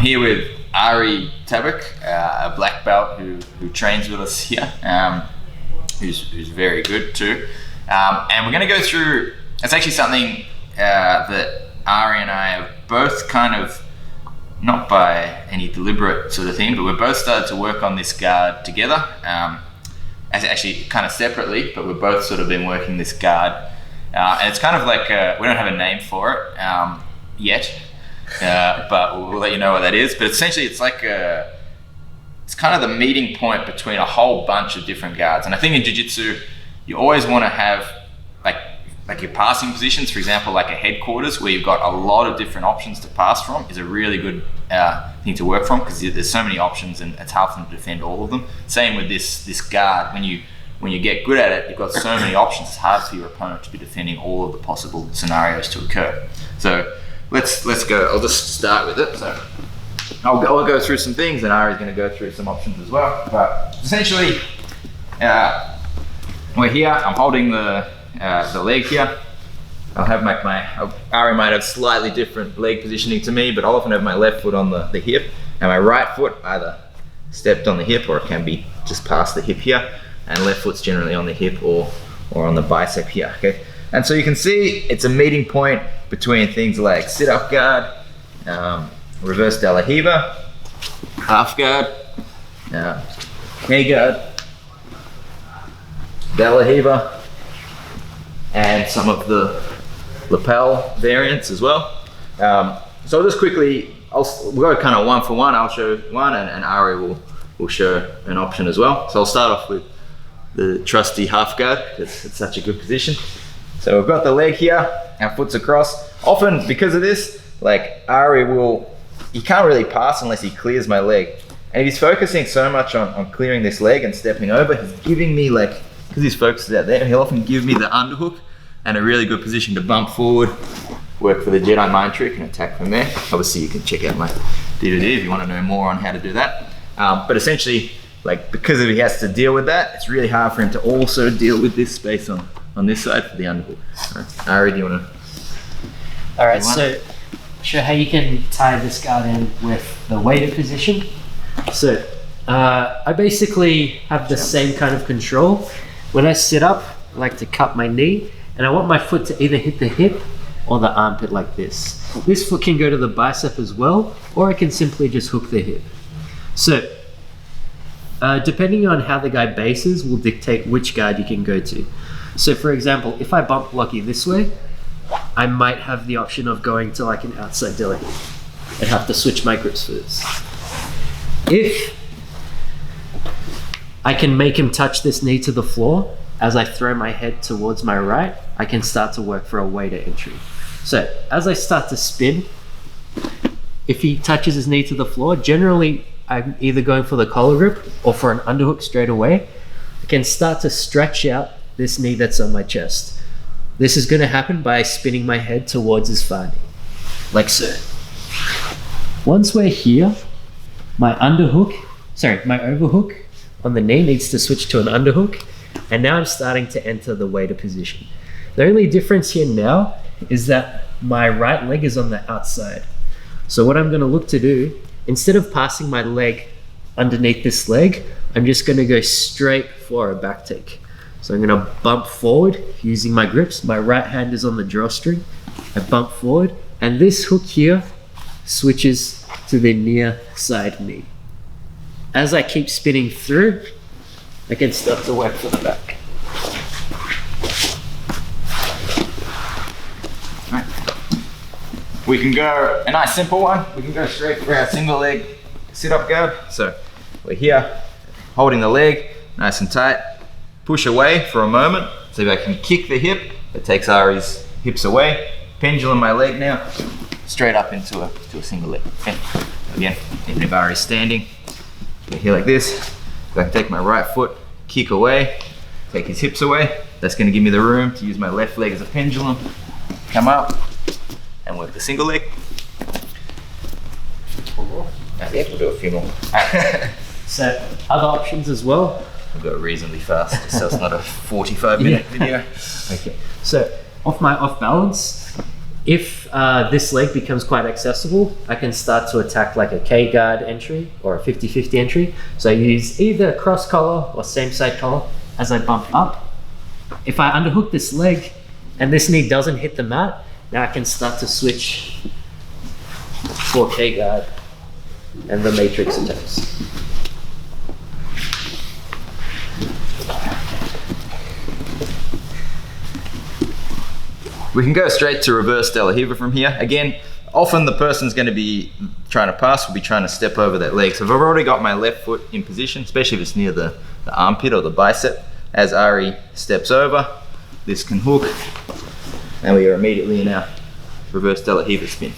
here with Ari Tabak, a black belt who trains with us here, who's very good too. And we're going to go through, it's actually something that Ari and I have both kind of, not by any deliberate sort of thing, but we've both started to work on this guard together, as actually kind of separately, but we've both sort of been working this guard. And it's kind of like, we don't have a name for it yet, but we'll let you know what that is. But essentially it's like it's kind of the meeting point between a whole bunch of different guards. And I think in Jiu-Jitsu, you always want to have like your passing positions, for example, like a headquarters where you've got a lot of different options to pass from is a really good thing to work from, because there's so many options and it's hard for them to defend all of them. Same with this guard. When you get good at it, you've got so many options, it's hard for your opponent to be defending all of the possible scenarios to occur. So let's go. I'll just start with it. So I'll go through some things, and Ari's going to go through some options as well. But essentially, we're here. I'm holding the leg here. I'll have Ari might have slightly different leg positioning to me, but I'll often have my left foot on the hip, and my right foot either stepped on the hip, or it can be just past the hip here, and left foot's generally on the hip or on the bicep here, okay? And so you can see it's a meeting point between things like sit-up guard, reverse de la Riva, half guard, knee guard, de la Riva, and some of the lapel variants as well. So just quickly, we'll go kind of one for one. I'll show one, and Ari will show an option as well. So I'll start off with the trusty half guard, because it's such a good position. So we've got the leg here, our foot's across. Often, because of this, like Ari he can't really pass unless he clears my leg. And if he's focusing so much on clearing this leg and stepping over, he's giving me, like, because his focus is out there, he'll often give me the underhook and a really good position to bump forward, work for the Jedi mind trick and attack from there. Obviously you can check out my DVD if you want to know more on how to do that. But essentially, like, because he has to deal with that, it's really hard for him to also deal with this space on this side for the underhook. All right. Ari, do you want to? All right, so show how you can tie this guard in with the weighted position. So I basically have the same kind of control. When I sit up, I like to cup my knee, and I want my foot to either hit the hip or the armpit like this. This foot can go to the bicep as well, or I can simply just hook the hip. So depending on how the guy bases will dictate which guard you can go to. So for example, if I bump block you this way, I might have the option of going to like an outside de la Riva and have to switch my grips for this. If I can make him touch this knee to the floor as I throw my head towards my right, I can start to work for a weighted entry. So as I start to spin, if he touches his knee to the floor, generally I'm either going for the collar grip or for an underhook straight away. I can start to stretch out this knee that's on my chest. This is going to happen by spinning my head towards his far knee, like so. Once we're here, my overhook on the knee needs to switch to an underhook, and now I'm starting to enter the weighted position. The only difference here now is that my right leg is on the outside. So what I'm going to look to do, instead of passing my leg underneath this leg, I'm just going to go straight for a back take. So I'm going to bump forward using my grips. My right hand is on the drawstring. I bump forward, and this hook here switches to the near side knee. As I keep spinning through, I can start to work for the back. We can go a nice simple one. We can go straight for our single leg sit-up guard. So we're here, holding the leg nice and tight. Push away for a moment. So if I can kick the hip, it takes Ari's hips away. Pendulum my leg now, straight up into a single leg. Okay. Again, even if Ari's standing, we're here like this. If I can take my right foot, kick away, take his hips away, that's going to give me the room to use my left leg as a pendulum, come up, and work the single leg. Yeah, we'll do a few more. So other options as well. We'll go reasonably fast, so it's not a 45-minute video. Okay, so off balance, If this leg becomes quite accessible, I can start to attack like a K-guard entry or a 50-50 entry. So I use either cross collar or same side collar as I bump up. If I underhook this leg and this knee doesn't hit the mat, now I can start to switch for K-guard and the matrix attempts. We can go straight to reverse de la Riva from here. Again, often the person's going to be trying to pass, will be trying to step over that leg. So if I've already got my left foot in position, especially if it's near the armpit or the bicep, as Ari steps over, this can hook, and we are immediately in our reverse de la Riva spin.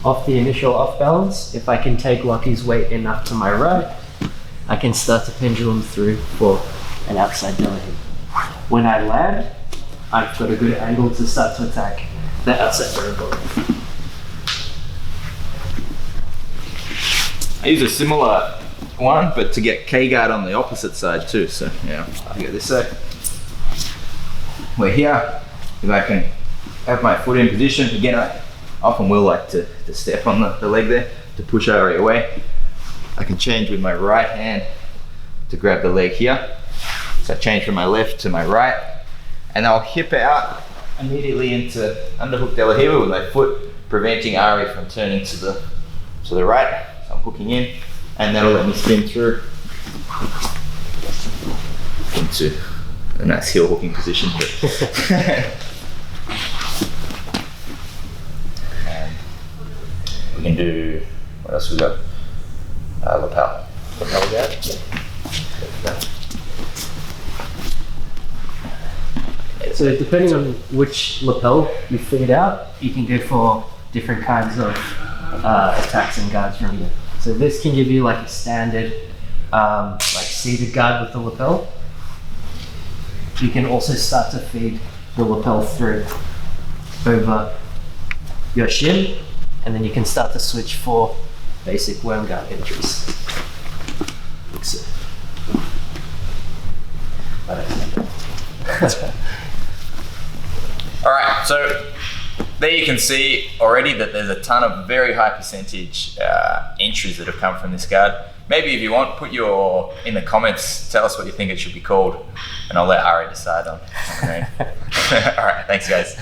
Off the initial off balance, if I can take Lockie's weight enough to my right, I can start to pendulum through for an outside de la Riva. When I land, I've got a good angle to start to attack the outside variable. I use a similar one, but to get K-guard on the opposite side too. So yeah, I go this side. We're here. If I can have my foot in position, again, I often will like to step on the leg there to push Ari away. I can change with my right hand to grab the leg here. So I change from my left to my right, and I'll hip out immediately into underhook de la Riva with my foot, preventing Ari from turning to the right. So I'm hooking in, and that'll let me spin through into a nice heel hooking position. We can do, what else we got? Lapel. Lapel guard? Yeah. So depending on which lapel you figured out, you can go for different kinds of attacks and guards from here. So this can give you like a standard like seated guard with the lapel. You can also start to feed the lapel through over your shin, and then you can start to switch for basic worm guard entries. All right, so there you can see already that there's a ton of very high percentage entries that have come from this guard. Maybe if you want, put in the comments, tell us what you think it should be called, and I'll let Ari decide on the name. All right, thanks guys.